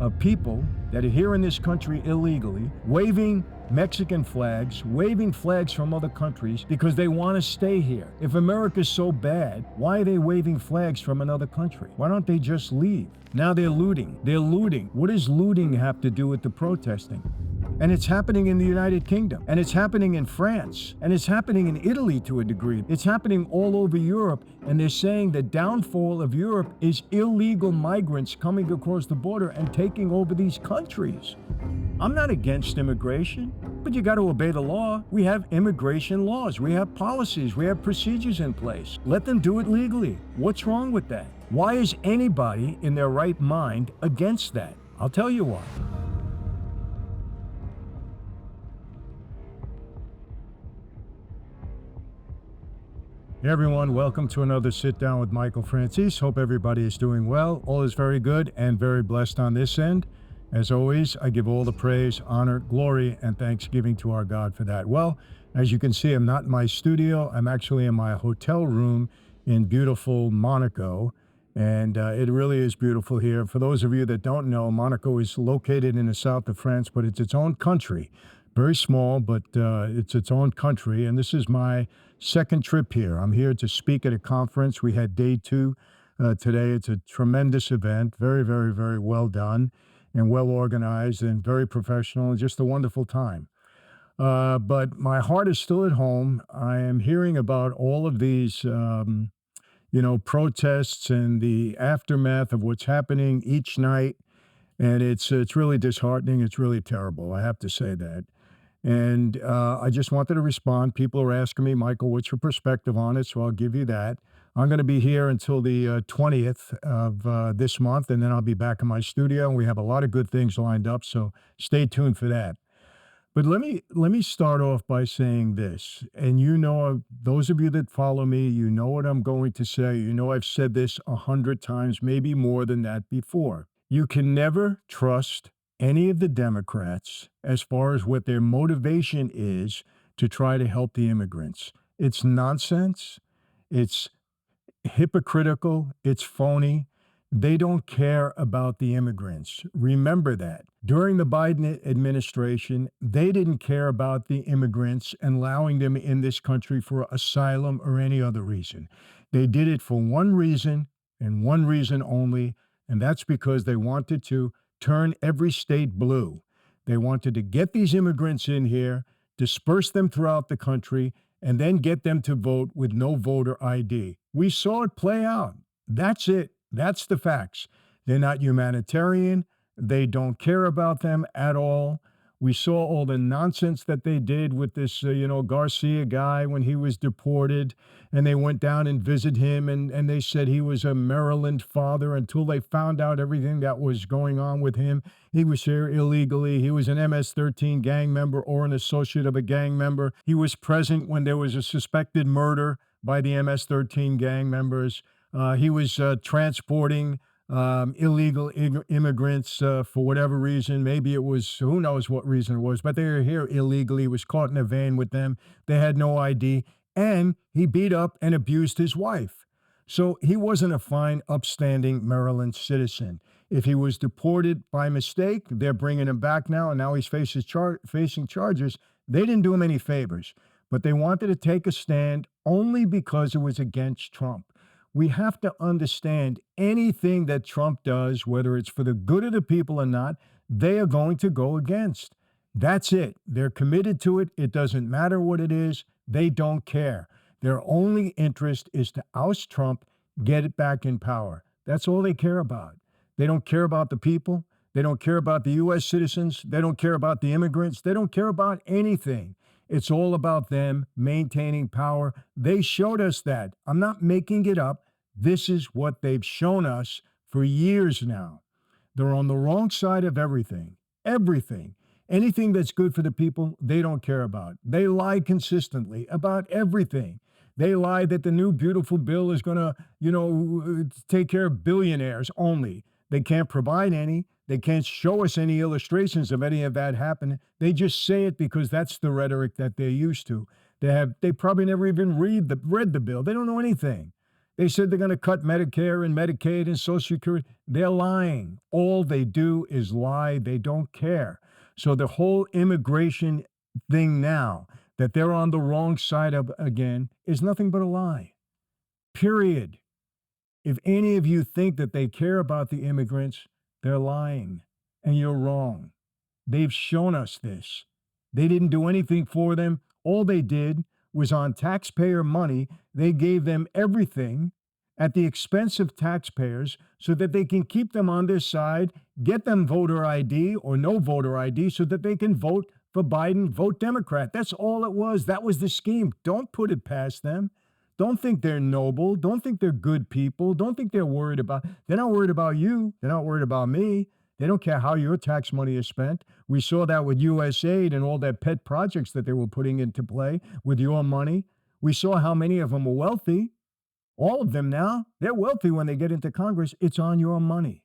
of people that are here in this country illegally, waving Mexican flags, waving flags from other countries because they want to stay here. If America's so bad, why are they waving flags from another country? Why don't they just leave? Now they're looting. They're looting. What does looting have to do with the protesting? And it's happening in the United Kingdom, and it's happening in France, and it's happening in Italy to a degree. It's happening all over Europe, and they're saying the downfall of Europe is illegal migrants coming across the border and taking over these countries. I'm not against immigration, but you got to obey the law. We have immigration laws. We have policies. We have procedures in place. Let them do it legally. What's wrong with that? Why is anybody in their right mind against that? I'll tell you why. Hey everyone, welcome to another Sit Down with Michael Franzese. Hope everybody is doing well. All is very good and very blessed on this end. As always, I give all the praise, honor, glory, and thanksgiving to our God for that. Well, as you can see, I'm not in my studio. I'm actually in my hotel room in beautiful Monaco, and it really is beautiful here. For those of you that don't know, Monaco is located in the south of France, but it's its own country. Very small, but it's its own country, and this is my second trip here. I'm here to speak at a conference. We had day two today. It's a tremendous event, very, very, very well done and well organized and very professional, and just a wonderful time. But my heart is still at home. I am hearing about all of these, protests and the aftermath of what's happening each night, and it's really disheartening. It's really terrible. I have to say that. And I just wanted to respond. People are asking me, Michael, what's your perspective on it? So I'll give you that. I'm going to be here until the 20th of this month, and then I'll be back in my studio. We have a lot of good things lined up, so stay tuned for that. But let me start off by saying this. And those of you that follow me, you know what I'm going to say. You know I've said this 100 times, maybe more than that before. You can never trust any of the Democrats as far as what their motivation is to try to help the immigrants. It's nonsense. It's hypocritical. It's phony. They don't care about the immigrants. Remember that. During the Biden administration, they didn't care about the immigrants and allowing them in this country for asylum or any other reason. They did it for one reason and one reason only, and that's because they wanted to turn every state blue. They wanted to get these immigrants in here, disperse them throughout the country, and then get them to vote with no voter ID. We saw it play out. That's it. That's the facts. They're not humanitarian. They don't care about them at all. We saw all the nonsense that they did with this, Garcia guy when he was deported, and they went down and visited him, and they said he was a Maryland father until they found out everything that was going on with him. He was here illegally. He was an MS-13 gang member or an associate of a gang member. He was present when there was a suspected murder by the MS-13 gang members. He was transporting illegal immigrants for whatever reason. Maybe it was, who knows what reason it was, but they were here illegally. He was caught in a van with them. They had no ID. And he beat up and abused his wife. So he wasn't a fine, upstanding Maryland citizen. If he was deported by mistake, they're bringing him back now, and now he's facing charges. They didn't do him any favors, but they wanted to take a stand only because it was against Trump. We have to understand anything that Trump does, whether it's for the good of the people or not, they are going to go against. That's it. They're committed to it. It doesn't matter what it is. They don't care. Their only interest is to oust Trump, get it back in power. That's all they care about. They don't care about the people. They don't care about the U.S. citizens. They don't care about the immigrants. They don't care about anything. It's all about them maintaining power. They showed us that. I'm not making it up. This is what they've shown us for years now. They're on the wrong side of everything. Everything. Anything that's good for the people, they don't care about. They lie consistently about everything. They lie that the new beautiful bill is going to, take care of billionaires only. They can't provide any. They can't show us any illustrations of any of that happening. They just say it because that's the rhetoric that they're used to. They probably never even read the bill. They don't know anything. They said they're going to cut Medicare and Medicaid and Social Security. They're lying. All they do is lie. They don't care. So the whole immigration thing now that they're on the wrong side of again is nothing but a lie. Period. If any of you think that they care about the immigrants, they're lying and you're wrong. They've shown us this. They didn't do anything for them. All they did was on taxpayer money. They gave them everything at the expense of taxpayers so that they can keep them on their side, get them voter ID or no voter ID so that they can vote for Biden, vote Democrat. That's all it was. That was the scheme. Don't put it past them. Don't think they're noble. Don't think they're good people. Don't think they're not worried about you. They're not worried about me. They don't care how your tax money is spent. We saw that with USAID and all their pet projects that they were putting into play with your money. We saw how many of them were wealthy. All of them now, they're wealthy when they get into Congress. It's on your money.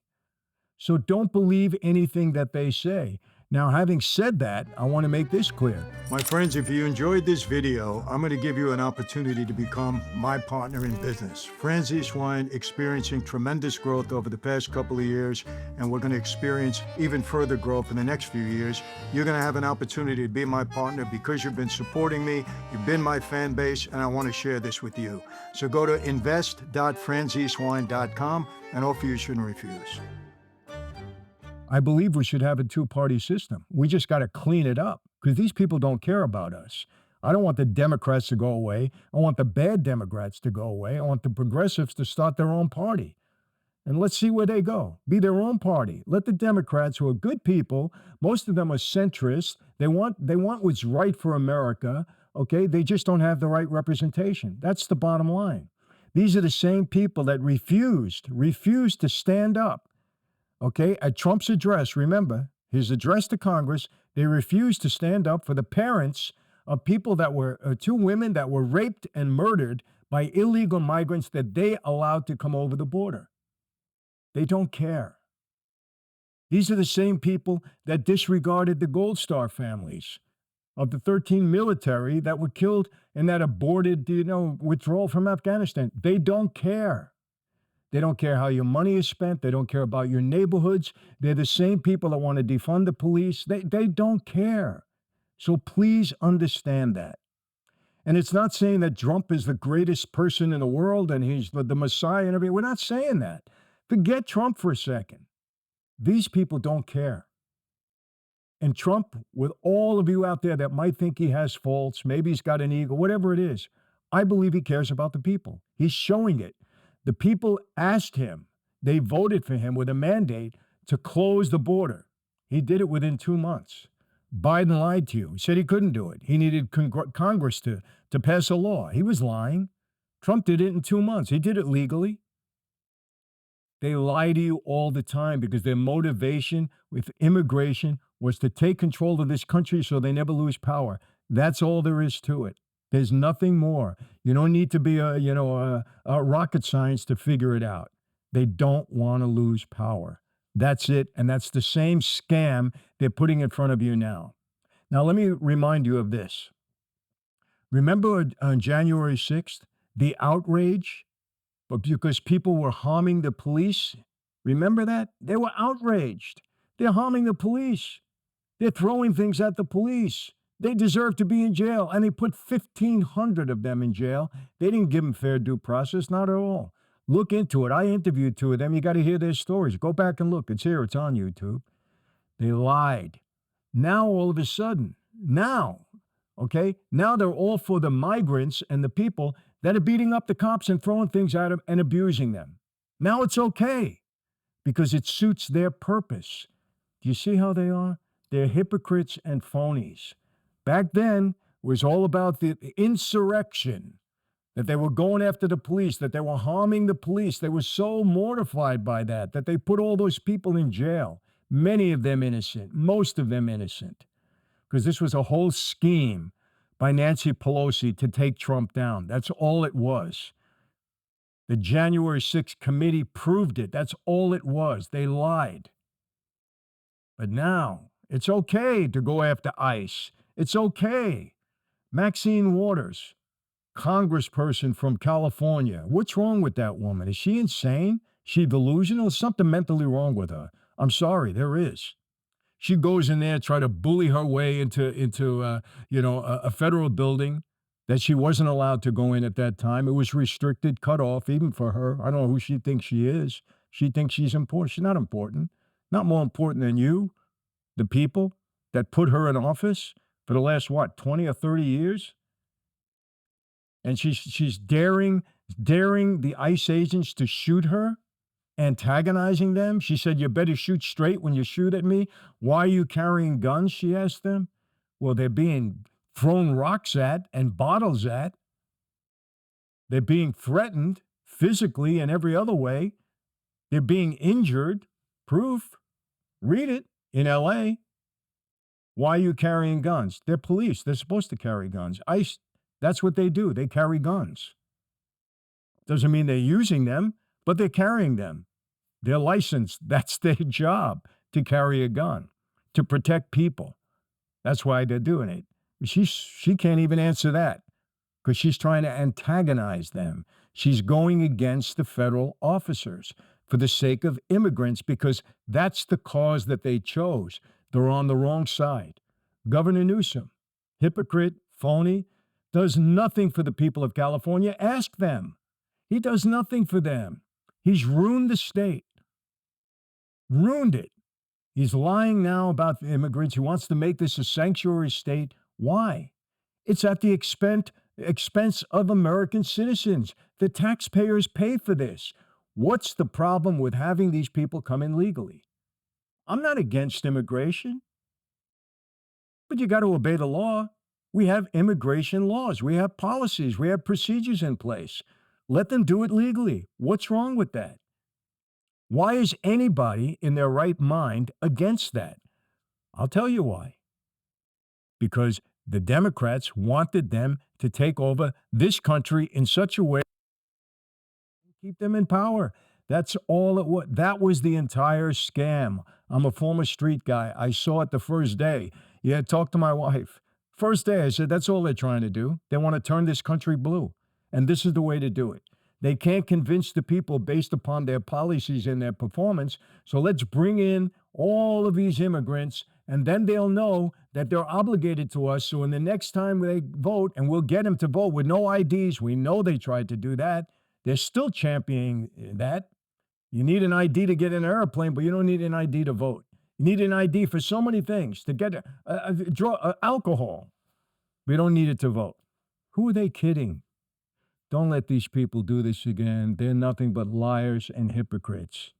So don't believe anything that they say. Now, having said that, I want to make this clear. My friends, if you enjoyed this video, I'm going to give you an opportunity to become my partner in business. Franzese Wine experiencing tremendous growth over the past couple of years, and we're going to experience even further growth in the next few years. You're going to have an opportunity to be my partner because you've been supporting me, you've been my fan base, and I want to share this with you. So go to invest.franzesewine.com, and offer you shouldn't refuse. I believe we should have a two-party system. We just got to clean it up because these people don't care about us. I don't want the Democrats to go away. I want the bad Democrats to go away. I want the progressives to start their own party. And let's see where they go. Be their own party. Let the Democrats, who are good people, most of them are centrists. They want what's right for America. Okay, they just don't have the right representation. That's the bottom line. These are the same people that refused to stand up. Okay, at Trump's address, remember, his address to Congress, they refused to stand up for the parents of people that were, two women that were raped and murdered by illegal migrants that they allowed to come over the border. They don't care. These are the same people that disregarded the Gold Star families of the 13 military that were killed and that aborted, withdrawal from Afghanistan. They don't care. They don't care how your money is spent. They don't care about your neighborhoods. They're the same people that want to defund the police. They don't care. So please understand that. And it's not saying that Trump is the greatest person in the world and he's the Messiah and everything. We're not saying that. Forget Trump for a second. These people don't care. And Trump, with all of you out there that might think he has faults, maybe he's got an ego, whatever it is, I believe he cares about the people. He's showing it. The people asked him, they voted for him with a mandate to close the border. He did it within 2 months. Biden lied to you. He said he couldn't do it. He needed Congress to pass a law. He was lying. Trump did it in 2 months. He did it legally. They lie to you all the time because their motivation with immigration was to take control of this country so they never lose power. That's all there is to it. There's nothing more. You don't need to be a rocket science to figure it out. They don't want to lose power. That's it. And that's the same scam they're putting in front of you now. Now, let me remind you of this. Remember on January 6th, the outrage, but because people were harming the police? Remember that? They were outraged. They're harming the police. They're throwing things at the police. They deserve to be in jail. And they put 1,500 of them in jail. They didn't give them fair due process, not at all. Look into it. I interviewed 2 of them. You got to hear their stories. Go back and look. It's here. It's on YouTube. They lied. Now, all of a sudden, now they're all for the migrants and the people that are beating up the cops and throwing things at them and abusing them. Now it's okay because it suits their purpose. Do you see how they are? They're hypocrites and phonies. Back then, it was all about the insurrection, that they were going after the police, that they were harming the police. They were so mortified by that they put all those people in jail, many of them innocent, most of them innocent, because this was a whole scheme by Nancy Pelosi to take Trump down. That's all it was. The January 6th committee proved it. That's all it was. They lied. But now it's okay to go after ICE. It's okay. Maxine Waters, congressperson from California. What's wrong with that woman? Is she insane? She delusional? Something mentally wrong with her. I'm sorry, there is. She goes in there, try to bully her way into a federal building that she wasn't allowed to go in at that time. It was restricted, cut off, even for her. I don't know who she thinks she is. She thinks she's important. She's not important. Not more important than you, the people that put her in office for the last, what, 20 or 30 years? And she's daring the ICE agents to shoot her, antagonizing them. She said, "You better shoot straight when you shoot at me. Why are you carrying guns?" she asked them. Well, they're being thrown rocks at and bottles at. They're being threatened physically and every other way. They're being injured. Proof. Read it in LA. Why are you carrying guns? They're police. They're supposed to carry guns. ICE, that's what they do. They carry guns. Doesn't mean they're using them, but they're carrying them. They're licensed. That's their job, to carry a gun, to protect people. That's why they're doing it. She can't even answer that because she's trying to antagonize them. She's going against the federal officers for the sake of immigrants because that's the cause that they chose. They're on the wrong side. Governor Newsom, hypocrite, phony, does nothing for the people of California. Ask them. He does nothing for them. He's ruined the state. Ruined it. He's lying now about the immigrants. He wants to make this a sanctuary state. Why? It's at the expense of American citizens. The taxpayers pay for this. What's the problem with having these people come in legally? I'm not against immigration, but you got to obey the law. We have immigration laws. We have policies. We have procedures in place. Let them do it legally. What's wrong with that? Why is anybody in their right mind against that? I'll tell you why. Because the Democrats wanted them to take over this country in such a way to keep them in power. That's all it was. That was the entire scam. I'm a former street guy. I saw it the first day. Yeah, talk to my wife. First day, I said, that's all they're trying to do. They want to turn this country blue. And this is the way to do it. They can't convince the people based upon their policies and their performance. So let's bring in all of these immigrants, and then they'll know that they're obligated to us. So in the next time they vote, and we'll get them to vote with no IDs, we know they tried to do that. They're still championing that. You need an ID to get in an airplane, but you don't need an ID to vote. You need an ID for so many things, to get alcohol. We don't need it to vote. Who are they kidding? Don't let these people do this again. They're nothing but liars and hypocrites.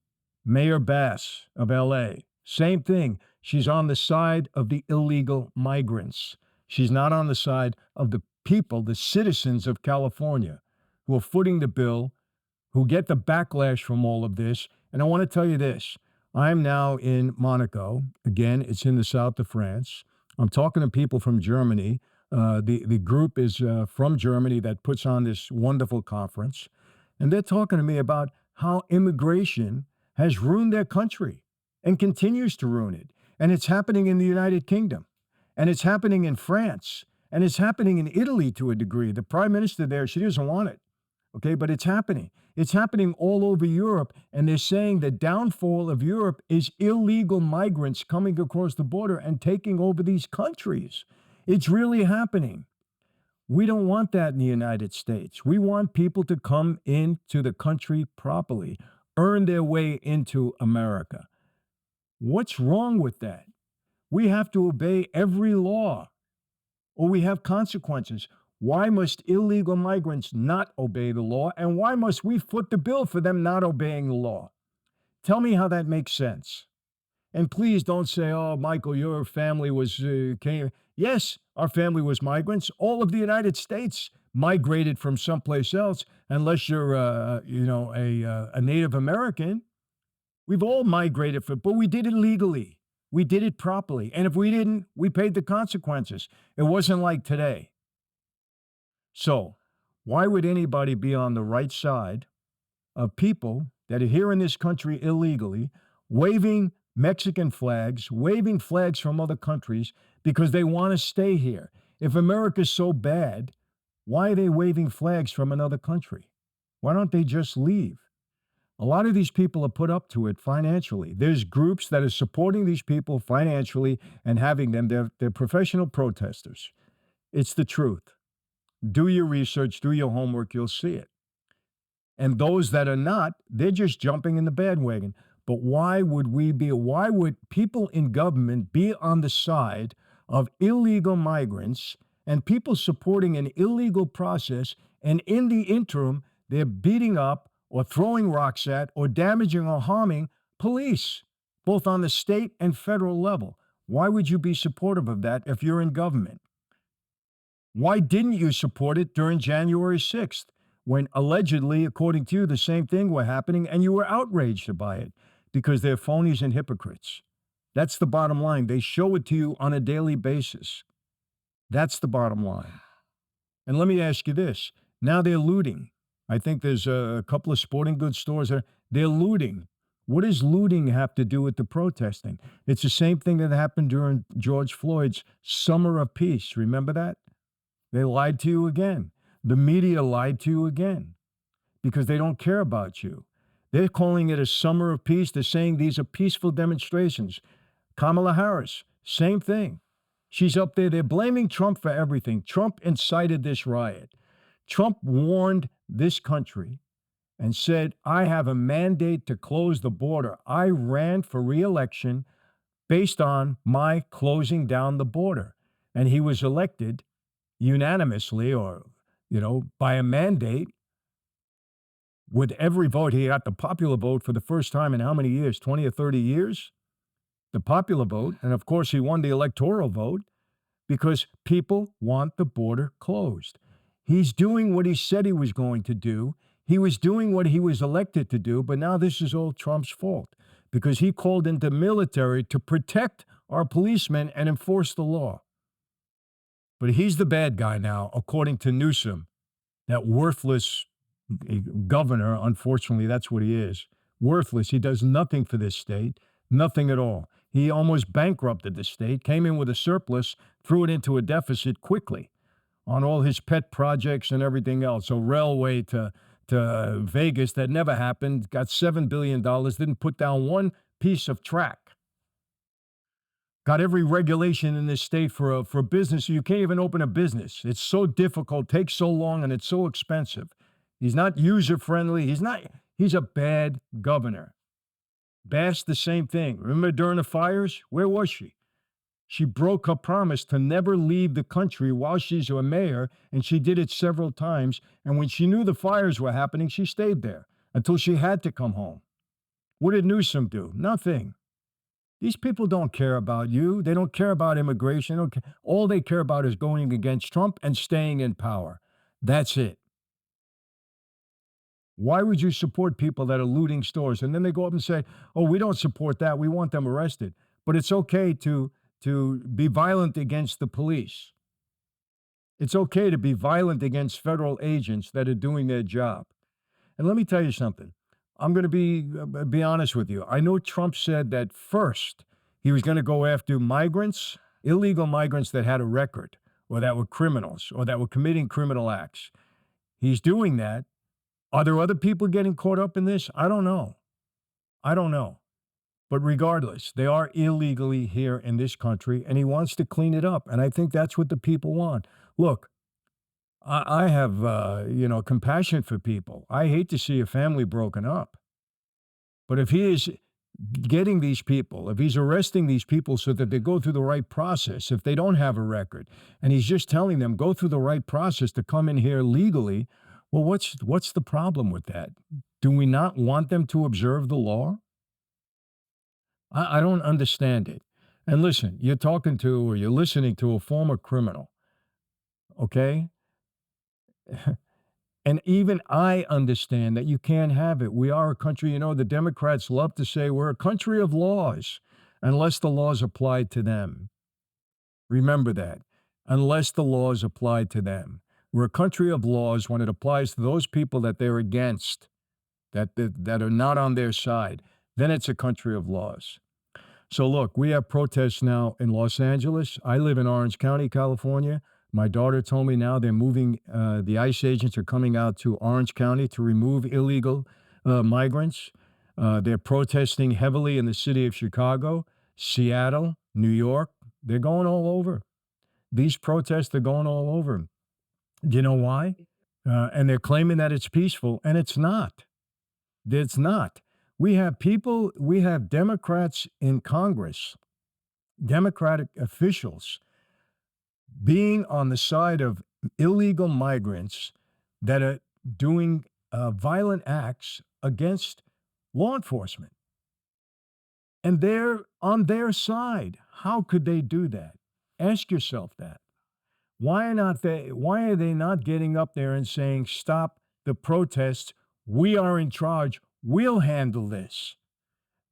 Mayor Bass of LA, same thing. She's on the side of the illegal migrants. She's not on the side of the people, the citizens of California, who are footing the bill, who get the backlash from all of this. And I want to tell you this. I'm now in Monaco. Again, it's in the south of France. I'm talking to people from Germany. The group is from Germany that puts on this wonderful conference. And they're talking to me about how immigration has ruined their country and continues to ruin it. And it's happening in the United Kingdom. And it's happening in France. And it's happening in Italy to a degree. The prime minister there, she doesn't want it. Okay, but it's happening. It's happening all over Europe. And they're saying the downfall of Europe is illegal migrants coming across the border and taking over these countries. It's really happening. We don't want that in the United States. We want people to come into the country properly, earn their way into America. What's wrong with that? We have to obey every law or we have consequences. Why must illegal migrants not obey the law? And why must we foot the bill for them not obeying the law? Tell me how that makes sense. And please don't say, oh, Michael, your family was, came. Yes, our family was migrants. All of the United States migrated from someplace else, unless you're, a Native American. We've all migrated, but we did it legally. We did it properly. And if we didn't, we paid the consequences. It wasn't like today. So why would anybody be on the right side of people that are here in this country illegally, waving Mexican flags, waving flags from other countries because they want to stay here? If America's so bad, Why are they waving flags from another country? Why don't they just leave? A lot of these people are put up to it financially. There's groups that are supporting these people financially and having them. They're professional protesters. It's the truth. Do your research, do your homework, you'll see it. And those that are not, they're just jumping in the bandwagon. But why would people in government be on the side of illegal migrants and people supporting an illegal process? And in the interim, they're beating up or throwing rocks at or damaging or harming police, both on the state and federal level. Why would you be supportive of that if you're in government? Why didn't you support it during January 6th when allegedly, according to you, the same thing were happening and you were outraged by it? Because they're phonies and hypocrites. That's the bottom line. They show it to you on a daily basis. That's the bottom line. And let me ask you this. Now they're looting. I think there's a couple of sporting goods stores there. They're looting. What does looting have to do with the protesting? It's the same thing that happened during George Floyd's Summer of Peace. Remember that? They lied to you again. The media lied to you again because they don't care about you. They're calling it a summer of peace. They're saying these are peaceful demonstrations. Kamala Harris, same thing. She's up there. They're blaming Trump for everything. Trump incited this riot. Trump warned this country and said, I have a mandate to close the border. I ran for re-election based on my closing down the border. And he was elected unanimously or, by a mandate with every vote. He got the popular vote for the first time in how many years? 20 or 30 years? The popular vote. And of course, he won the electoral vote because people want the border closed. He's doing what he said he was going to do. He was doing what he was elected to do, but now this is all Trump's fault because he called in the military to protect our policemen and enforce the law. But he's the bad guy now, according to Newsom, that worthless governor. Unfortunately, that's what he is. Worthless. He does nothing for this state, nothing at all. He almost bankrupted the state, came in with a surplus, threw it into a deficit quickly on all his pet projects and everything else. A railway to Vegas that never happened, got $7 billion, didn't put down one piece of track. Got every regulation in this state for business. You can't even open a business. It's so difficult, takes so long, and it's so expensive. He's not user-friendly. He's a bad governor. Bass, the same thing. Remember during the fires? Where was she? She broke her promise to never leave the country while she's a mayor, and she did it several times. And when she knew the fires were happening, she stayed there until she had to come home. What did Newsom do? Nothing. These people don't care about you. They don't care about immigration. They don't care. All they care about is going against Trump and staying in power. That's it. Why would you support people that are looting stores? And then they go up and say, oh, we don't support that. We want them arrested. But it's okay to be violent against the police. It's okay to be violent against federal agents that are doing their job. And let me tell you something. I'm going to be honest with you. I know Trump said that first he was going to go after migrants, illegal migrants that had a record or that were criminals or that were committing criminal acts. He's doing that. Are there other people getting caught up in this? I don't know. But regardless, they are illegally here in this country, and he wants to clean it up. And I think that's what the people want. Look, I have, compassion for people. I hate to see a family broken up. But if he is getting these people, if he's arresting these people so that they go through the right process, if they don't have a record, and he's just telling them, go through the right process to come in here legally, well, what's the problem with that? Do we not want them to observe the law? I don't understand it. And listen, you're listening to a former criminal, okay? And even I understand that you can't have it. We are a country, the Democrats love to say we're a country of laws unless the laws apply to them. Remember that. Unless the laws apply to them. We're a country of laws when it applies to those people that they're against, that are not on their side. Then it's a country of laws. So look, we have protests now in Los Angeles. I live in Orange County, California. My daughter told me now they're moving, the ICE agents are coming out to Orange County to remove illegal migrants. They're protesting heavily in the city of Chicago, Seattle, New York. They're going all over. These protests are going all over. Do you know why? And they're claiming that it's peaceful, and it's not. It's not. We have Democrats in Congress, Democratic officials being on the side of illegal migrants that are doing violent acts against law enforcement. And they're on their side. How could they do that? Ask yourself that. Why are they not getting up there and saying, stop the protests? We are in charge. We'll handle this.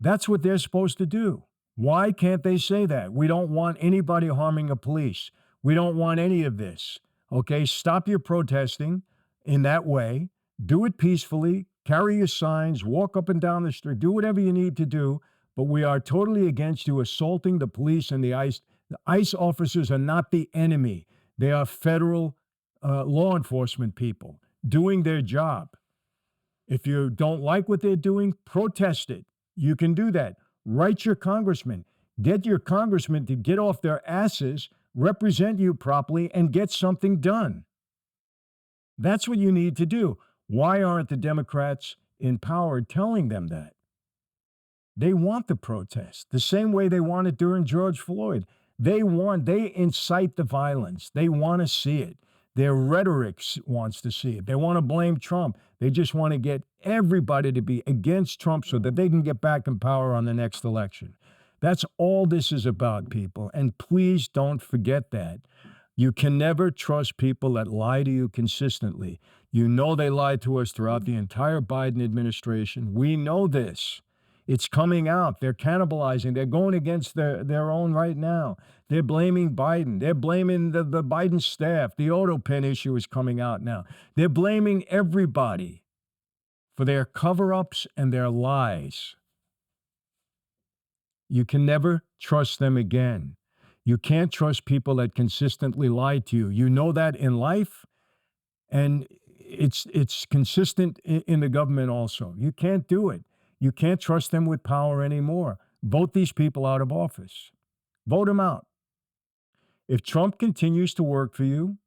That's what they're supposed to do. Why can't they say that? We don't want anybody harming the police. We don't want any of this. Okay, stop your protesting in that way. Do it peacefully. Carry your signs, walk up and down the street, do whatever you need to do. But we are totally against you assaulting the police and the ICE. The ICE officers are not the enemy. They are federal law enforcement people doing their job. If you don't like what they're doing, protest it. You can do that. Write your congressman. Get your congressman to get off their asses, represent you properly, and get something done. That's what you need to do. Why aren't the Democrats in power telling them that? They want the protest the same way they wanted during George Floyd. They incite the violence. They want to see it. Their rhetoric wants to see it. They want to blame Trump. They just want to get everybody to be against Trump so that they can get back in power on the next election. That's all this is about, people. And please don't forget that. You can never trust people that lie to you consistently. You know they lied to us throughout the entire Biden administration. We know this. It's coming out. They're cannibalizing. They're going against their own right now. They're blaming Biden. They're blaming the Biden staff. The auto pen issue is coming out now. They're blaming everybody for their cover-ups and their lies. You can never trust them again. You can't trust people that consistently lie to you. You know that in life, and it's consistent in the government also. You can't do it. You can't trust them with power anymore. Vote these people out of office. Vote them out. If Trump continues to work for you,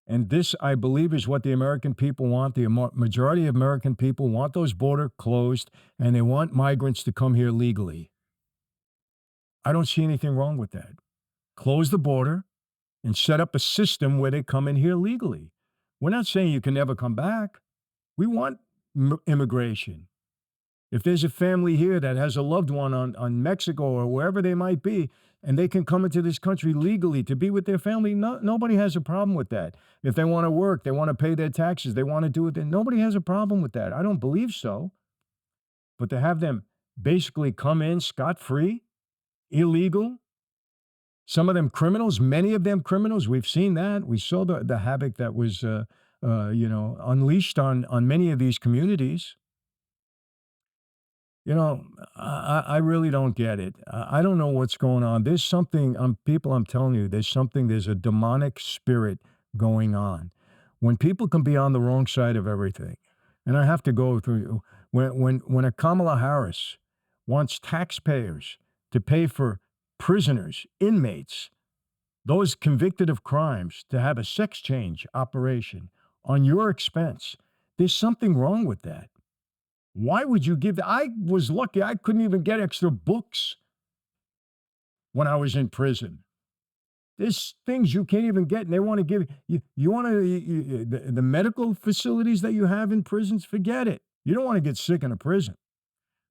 and this, I believe, is what the American people want, the majority of American people want those borders closed, and they want migrants to come here legally. I don't see anything wrong with that. Close the border and set up a system where they come in here legally. We're not saying you can never come back. We want immigration. If there's a family here that has a loved one on Mexico or wherever they might be, and they can come into this country legally to be with their family, nobody has a problem with that. If they want to work, they want to pay their taxes, they want to do it, nobody has a problem with that. I don't believe so. But to have them basically come in scot-free, illegal, some of them criminals, many of them criminals, we've seen that. We saw the havoc that was unleashed on many of these communities. I really don't get it. I don't know what's going on. There's something, people, I'm telling you, there's a demonic spirit going on. When people can be on the wrong side of everything, and I have to go through, when a Kamala Harris wants taxpayers to pay for prisoners, inmates, those convicted of crimes, to have a sex change operation on your expense, there's something wrong with that. Why would you give that? I was lucky. I couldn't even get extra books when I was in prison. There's things you can't even get, and they want to give you. You want to the medical facilities that you have in prisons. Forget it. You don't want to get sick in a prison,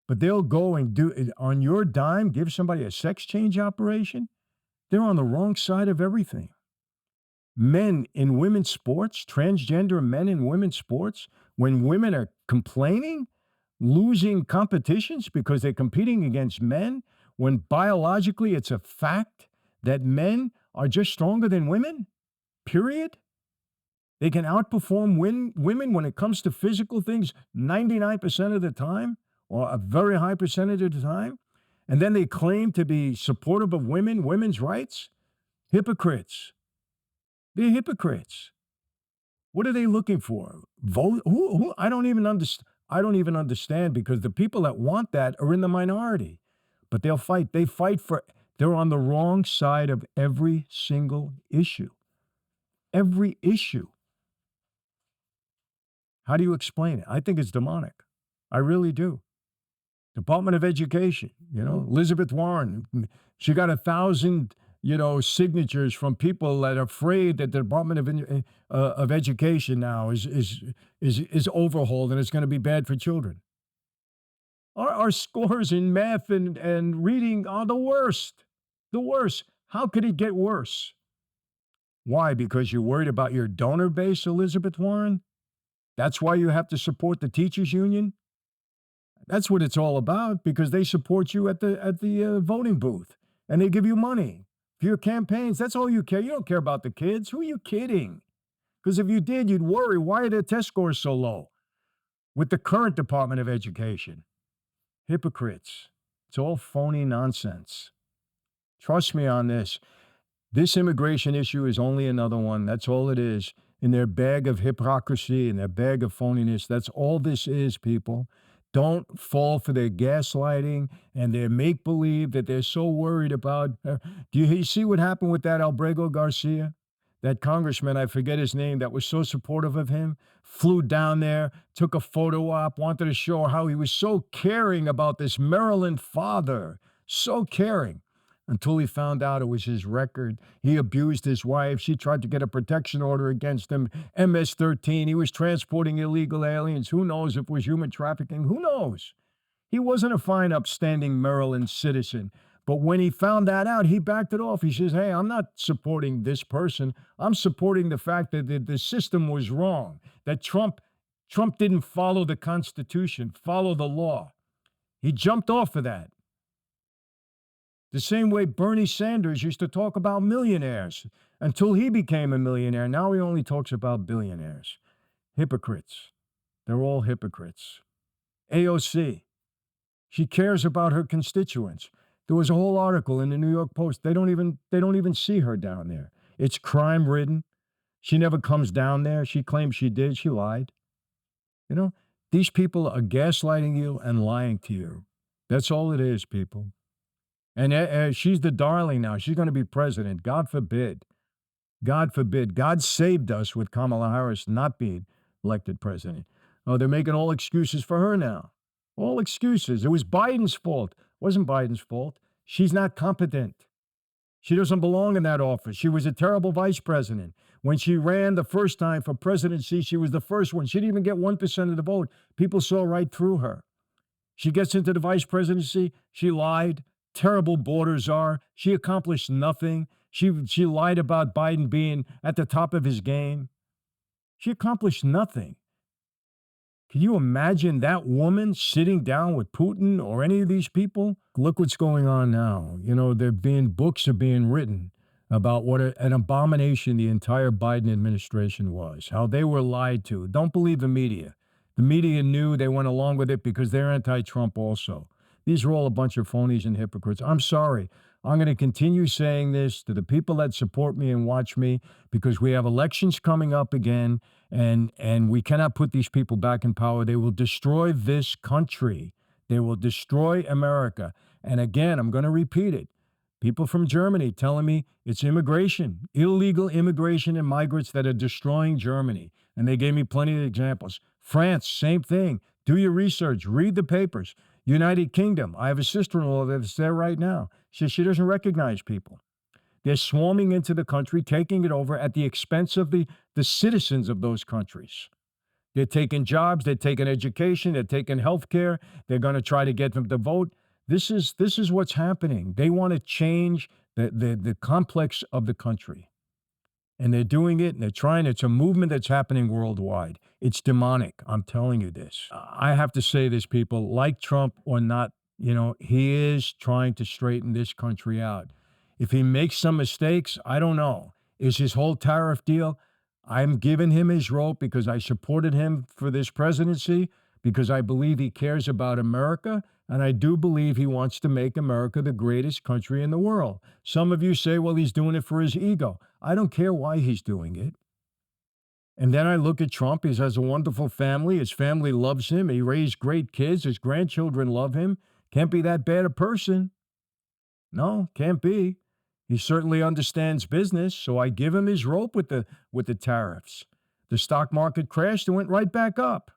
but they'll go and do it on your dime. Give somebody a sex change operation. They're on the wrong side of everything. Men in women's sports, transgender men in women's sports, when women are complaining, losing competitions because they're competing against men, when biologically it's a fact that men are just stronger than women, period. They can outperform women when it comes to physical things 99% of the time, or a very high percentage of the time. And then they claim to be supportive of women's rights. Hypocrites. They're hypocrites. What are they looking for? Vote? Who? I don't even understand. I don't even understand because the people that want that are in the minority. But they'll fight. They fight for. They're on the wrong side of every single issue. Every issue. How do you explain it? I think it's demonic. I really do. Department of Education, Elizabeth Warren, she got 1,000, signatures from people that are afraid that the Department of Education now is overhauled and it's going to be bad for children. Our scores in math and reading are the worst. The worst. How could it get worse? Why? Because you're worried about your donor base, Elizabeth Warren? That's why you have to support the teachers union? That's what it's all about because they support you at the voting booth and they give you money for your campaigns. That's all you care. You don't care about the kids. Who are you kidding? Because if you did, you'd worry. Why are their test scores so low with the current Department of Education? Hypocrites. It's all phony nonsense. Trust me on this. This immigration issue is only another one. That's all it is. In their bag of hypocrisy and their bag of phoniness, that's all this is, people. Don't fall for their gaslighting and their make-believe that they're so worried about. Do you see what happened with that Albrego Garcia? That congressman, I forget his name, that was so supportive of him, flew down there, took a photo op, wanted to show how he was so caring about this Maryland father, so caring. Until he found out it was his record. He abused his wife. She tried to get a protection order against him. MS-13. He was transporting illegal aliens. Who knows if it was human trafficking? Who knows? He wasn't a fine, upstanding Maryland citizen. But when he found that out, he backed it off. He says, hey, I'm not supporting this person. I'm supporting the fact that the system was wrong, that Trump didn't follow the Constitution, follow the law. He jumped off of that. The same way Bernie Sanders used to talk about millionaires until he became a millionaire. Now he only talks about billionaires. Hypocrites. They're all hypocrites. AOC. She cares about her constituents. There was a whole article in the New York Post. They don't even see her down there. It's crime-ridden. She never comes down there. She claims she did. She lied. These people are gaslighting you and lying to you. That's all it is, people. And she's the darling now. She's going to be president. God forbid. God forbid. God saved us with Kamala Harris not being elected president. Oh, they're making all excuses for her now. All excuses. It was Biden's fault. It wasn't Biden's fault. She's not competent. She doesn't belong in that office. She was a terrible vice president. When she ran the first time for presidency, she was the first one. She didn't even get 1% of the vote. People saw right through her. She gets into the vice presidency. She lied. Terrible border czar. She accomplished nothing. She lied about Biden being at the top of his game. She accomplished nothing. Can you imagine that woman sitting down with Putin or any of these people? Look what's going on now. Books are being written about what an abomination the entire Biden administration was, how they were lied to. Don't believe the media. The media knew, they went along with it because they're anti-Trump also. These are all a bunch of phonies and hypocrites. I'm sorry. I'm going to continue saying this to the people that support me and watch me because we have elections coming up again, and we cannot put these people back in power. They will destroy this country. They will destroy America. And again, I'm going to repeat it. People from Germany telling me it's immigration, illegal immigration and migrants that are destroying Germany. And they gave me plenty of examples. France, same thing. Do your research. Read the papers. United Kingdom. I have a sister-in-law that's there right now. She doesn't recognize people. They're swarming into the country, taking it over at the expense of the citizens of those countries. They're taking jobs. They're taking education. They're taking health care. They're going to try to get them to vote. This is what's happening. They want to change the complex of the country. And they're doing it, and they're trying. It's a movement that's happening worldwide. It's demonic. I'm telling you this. I have to say this, people, like Trump or not, he is trying to straighten this country out. If he makes some mistakes, I don't know. Is his whole tariff deal, I'm giving him his rope because I supported him for this presidency, because I believe he cares about America, and I do believe he wants to make America the greatest country in the world. Some of you say, well, he's doing it for his ego. I don't care why he's doing it. And then I look at Trump. He has a wonderful family. His family loves him. He raised great kids. His grandchildren love him. Can't be that bad a person. No, can't be. He certainly understands business, so I give him his rope with the tariffs. The stock market crashed and went right back up.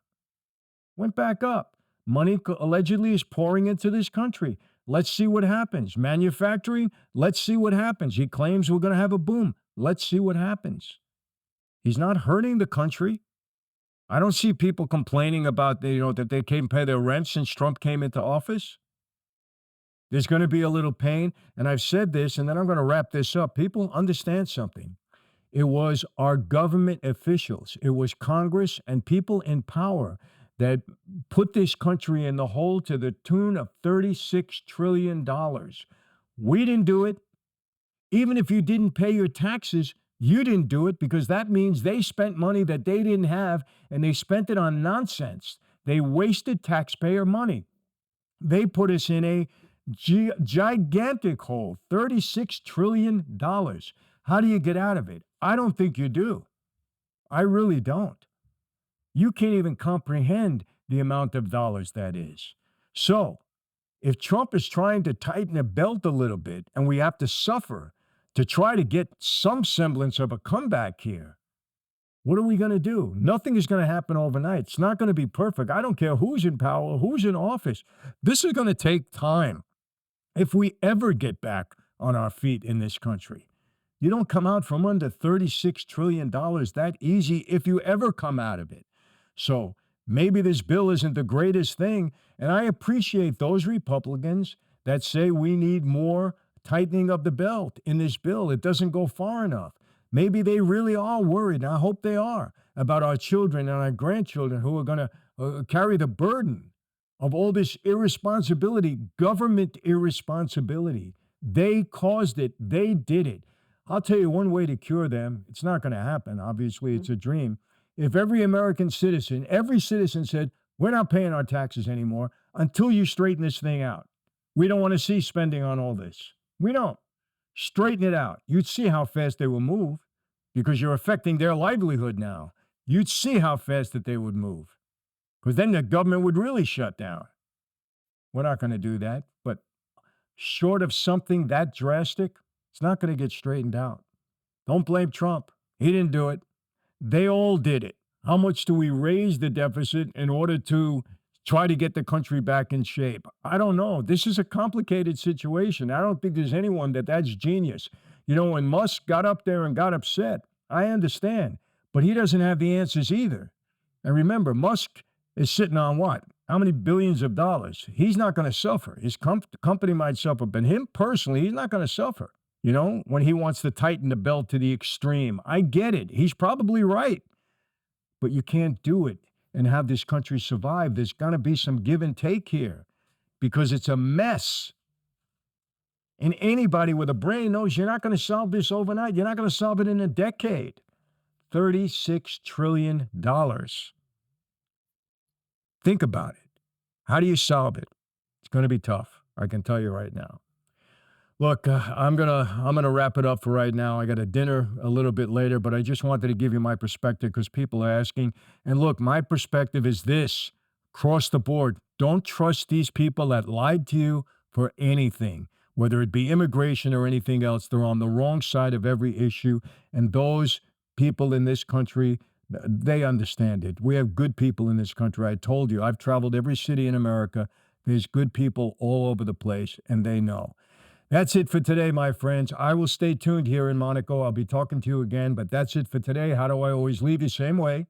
Went back up. Money allegedly is pouring into this country. Let's see what happens. Manufacturing, let's see what happens. He claims we're going to have a boom. Let's see what happens. He's not hurting the country. I don't see people complaining about that they can't pay their rent since Trump came into office. There's going to be a little pain, and I've said this, and then I'm going to wrap this up. People understand something. It was our government officials, it was Congress and people in power that put this country in the hole to the tune of $36 trillion. We didn't do it. Even if you didn't pay your taxes, you didn't do it, because that means they spent money that they didn't have, and they spent it on nonsense. They wasted taxpayer money. They put us in a gigantic hole, $36 trillion. How do you get out of it? I don't think you do. I really don't. You can't even comprehend the amount of dollars that is. So, if Trump is trying to tighten the belt a little bit and we have to suffer to try to get some semblance of a comeback here, what are we going to do? Nothing is going to happen overnight. It's not going to be perfect. I don't care who's in power, who's in office. This is going to take time. If we ever get back on our feet in this country, you don't come out from under $36 trillion that easy if you ever come out of it. So maybe this bill isn't the greatest thing, and I appreciate those Republicans that say we need more tightening of the belt in this bill. It doesn't go far enough. Maybe they really are worried, and I hope they are, about our children and our grandchildren who are going to carry the burden of all this irresponsibility, government irresponsibility. They caused it. They did it. I'll tell you one way to cure them. It's not going to happen. Obviously, it's a dream. If every American citizen, every citizen said, we're not paying our taxes anymore until you straighten this thing out. We don't want to see spending on all this. We don't. Straighten it out. You'd see how fast they will move, because you're affecting their livelihood now. You'd see how fast that they would move, because then the government would really shut down. We're not going to do that. But short of something that drastic, it's not going to get straightened out. Don't blame Trump. He didn't do it. They all did it. How much do we raise the deficit in order to try to get the country back in shape? I don't know. This is a complicated situation. I don't think there's anyone that's genius. When Musk got up there and got upset, I understand, but he doesn't have the answers either. And remember, Musk is sitting on what? How many billions of dollars? He's not going to suffer. His company might suffer, but him personally, he's not going to suffer. When he wants to tighten the belt to the extreme. I get it. He's probably right. But you can't do it and have this country survive. There's going to be some give and take here, because it's a mess. And anybody with a brain knows you're not going to solve this overnight. You're not going to solve it in a decade. $36 trillion. Think about it. How do you solve it? It's going to be tough. I can tell you right now. Look, I'm gonna wrap it up for right now. I got a dinner a little bit later, but I just wanted to give you my perspective because people are asking. And look, my perspective is this: across the board, don't trust these people that lied to you for anything, whether it be immigration or anything else. They're on the wrong side of every issue, and those people in this country, they understand it. We have good people in this country. I told you, I've traveled every city in America. There's good people all over the place, and they know. That's it for today, my friends. I will stay tuned here in Monaco. I'll be talking to you again, but that's it for today. How do I always leave you? Same way.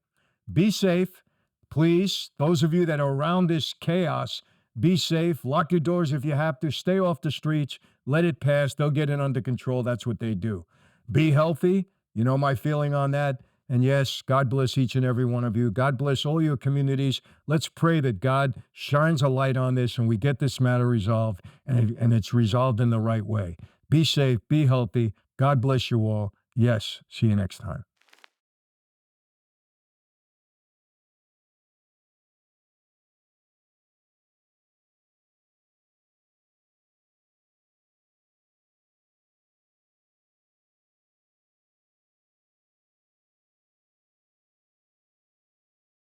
Be safe. Please, those of you that are around this chaos, be safe. Lock your doors if you have to. Stay off the streets. Let it pass. They'll get it under control. That's what they do. Be healthy. You know my feeling on that. And yes, God bless each and every one of you. God bless all your communities. Let's pray that God shines a light on this and we get this matter resolved, and it's resolved in the right way. Be safe. Be healthy. God bless you all. Yes. See you next time.